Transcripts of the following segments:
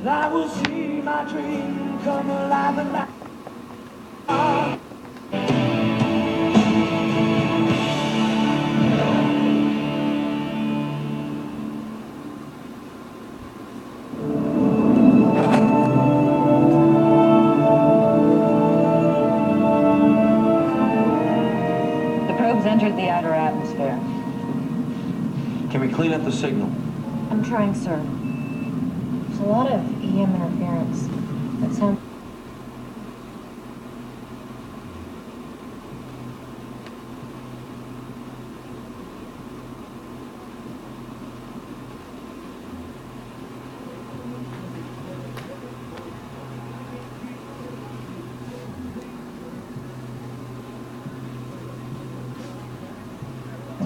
I will see my dream come alive and I entered the outer atmosphere. Can we clean up the signal? I'm trying, sir. There's a lot of EM interference. That sounds...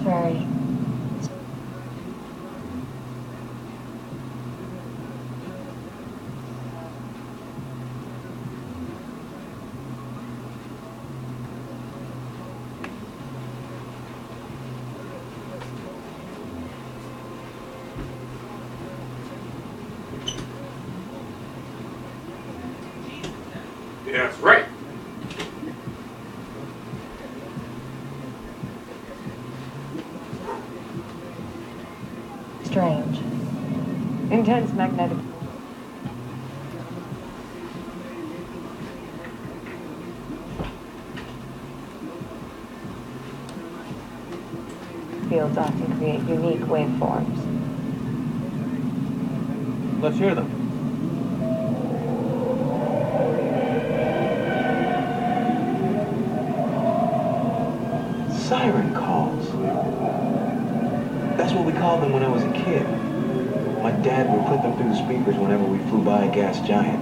very Yeah, that's right. strange. Intense magnetic fields often create unique waveforms. Let's hear them. Siren calls. That's what we called them when I was a kid. My dad would put them through the speakers whenever we flew by a gas giant.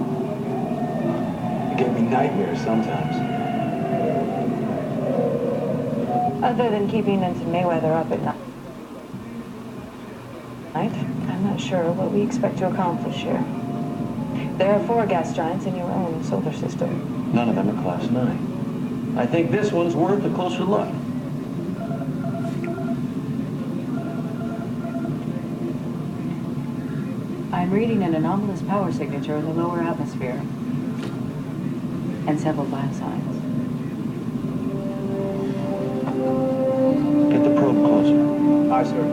It gave me nightmares sometimes. Other than keeping Ensign Mayweather up at night, I'm not sure what we expect to accomplish here. There are 4 gas giants in your own solar system. None of them are Class 9. I think this one's worth a closer look. I'm reading an anomalous power signature in the lower atmosphere and several biosigns. Get the probe closer. Aye, sir.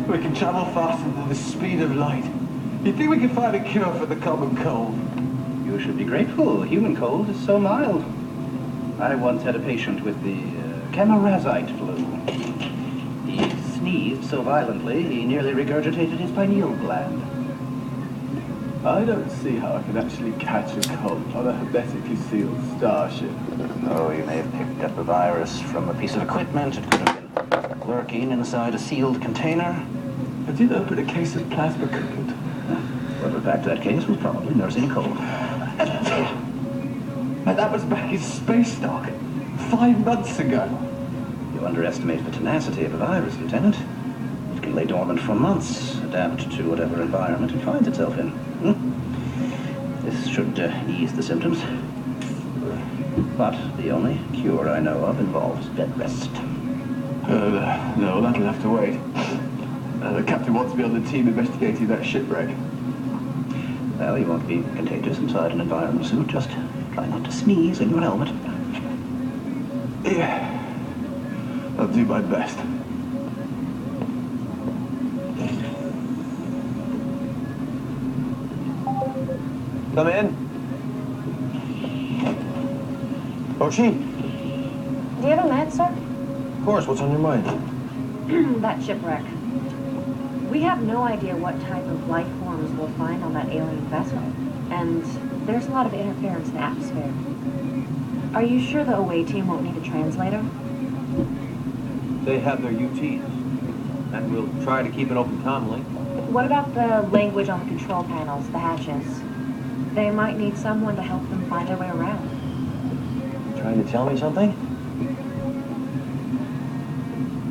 We can travel faster than the speed of light. You think we can find a cure for the common cold? You should be grateful. Human cold is so mild. I once had a patient with the Camarazite flu. He sneezed so violently, he nearly regurgitated his pineal gland. I don't see how I could actually catch a cold on a hermetically sealed starship. Oh, you may have picked up a virus from a piece of equipment. It could have been lurking inside a sealed container. I did open a case of plasma coolant. Well, the fact that case was probably nursing a cold. And that was back in space dock 5 months ago. You underestimate the tenacity of a virus, Lieutenant. It can lay dormant for months, adapt to whatever environment it finds itself in. This should ease the symptoms. But the only cure I know of involves bed rest. No, that'll have to wait. The captain wants me on the team investigating that shipwreck. Well, you won't be contagious inside an environment suit. Just try not to sneeze in your helmet. Yeah, I'll do my best. Come in. Ochi? Do you have a minute, sir? Of course, what's on your mind? That shipwreck. We have no idea what type of life forms we'll find on that alien vessel. And there's a lot of interference in the atmosphere. Are you sure the away team won't need a translator? They have their UTs. And we'll try to keep an open comm link. What about the language on the control panels, the hatches? They might need someone to help them find their way around. Trying to tell me something?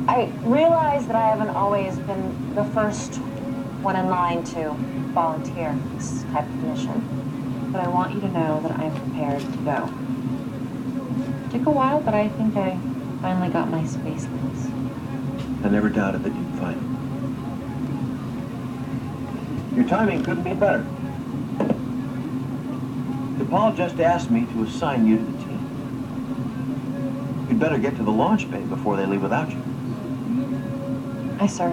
I realize that I haven't always been the first one in line to volunteer for this type of mission, but I want you to know that I am prepared to go. Took a while, but I think I finally got my space legs. I never doubted that you'd find him. Your timing couldn't be better. DePaul just asked me to assign you to the team. You'd better get to the launch bay before they leave without you. Aye, sir.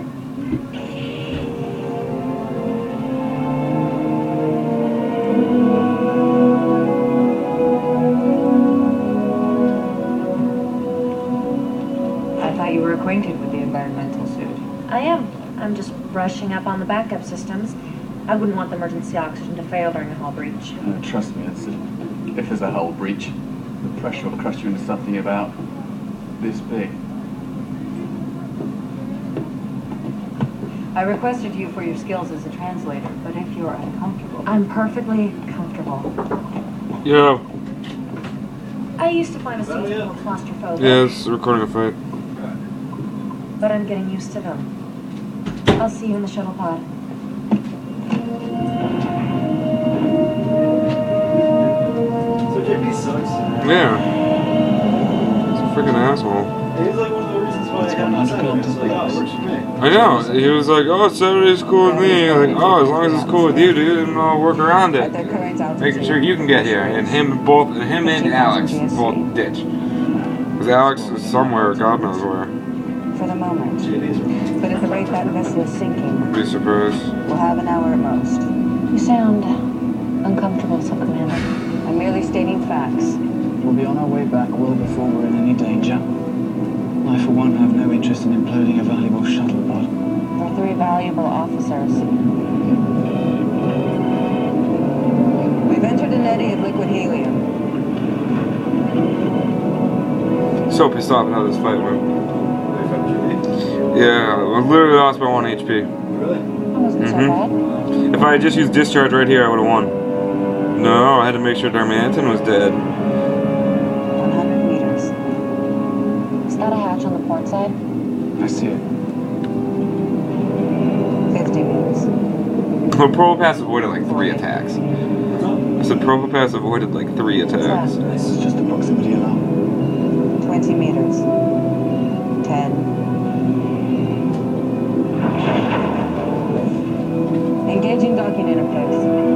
I thought you were acquainted with the environmental suit. I am. I'm just brushing up on the backup systems. I wouldn't want the emergency oxygen to fail during a hull breach. Trust me, if there's a hull breach, the pressure will crush you into something about this big. I requested you for your skills as a translator, but if you're uncomfortable... I'm perfectly comfortable. Yeah. I used to find the seats a little claustrophobic. Yeah, it's recording a fight. But I'm getting used to them. I'll see you in the shuttle pod. So JP sucks. Yeah. He's a freaking asshole. He's like one of the reasons why It's I got 100 kilometers like, oh, per it works for me. I know. He was like, oh, Saturday's cool with me. Like, oh, as long as it's cool with you, dude, and I'll work around it. Making sure you can get here. And him and Alex both ditch. Because Alex is somewhere, God knows where. For the moment. But at the rate that vessel is sinking, Be surprised. we'll have an hour at most. You sound uncomfortable, Sub-Commander. I'm merely stating facts. We'll be on our way back well before we're in any danger. I, for one, have no interest in imploding a valuable shuttle pod. For 3 valuable officers. We've entered an eddy of liquid helium. So pissed off at how this fight went. Yeah, I literally lost by 1 HP. Really? That wasn't so bad. If I had just used discharge right here, I would have won. No, I had to make sure Darmanton was dead. 100 meters. Is that a hatch on the port side? I see it. 50 meters. Propass avoided like 3 attacks. I said Propass avoided like 3 attacks. This is just a proximity alarm. 20 meters. 10. Engaging docking interface.